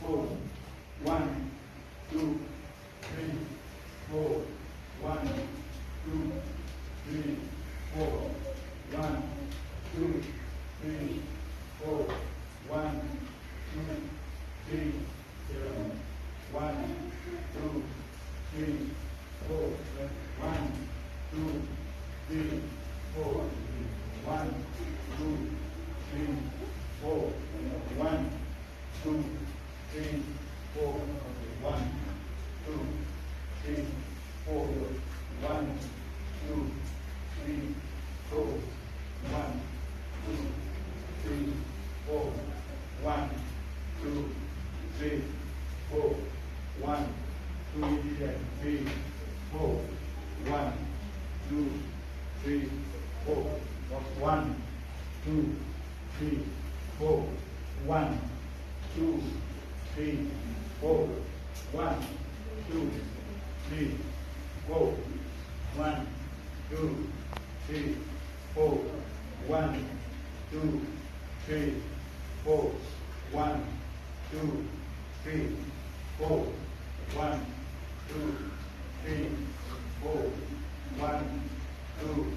four. 1, 2, 3, 4. 1, 2, 3, 4. 1, 2, 3, 4. 1, 2, 3, 7. 1, 2, 3, 4. 1, 2, 3, 4. 1, 2, 3, 4. 1, 2, 3, 4. 1, 2, 3, 4. 1, 2, 3, 4. 1, 2, 3, 4. 1, 2, 3, 4. 1, 2, 3, 4. 1, 2, 3, 4. 1, 2, 3, 4. 1, 2, 3, 4. 1, 2, 3, 4. 1, 2, 3, 4. 1, 2, 3, 4. 1, 2, 3, 4. 1, 2, 3, 4. 1, 2,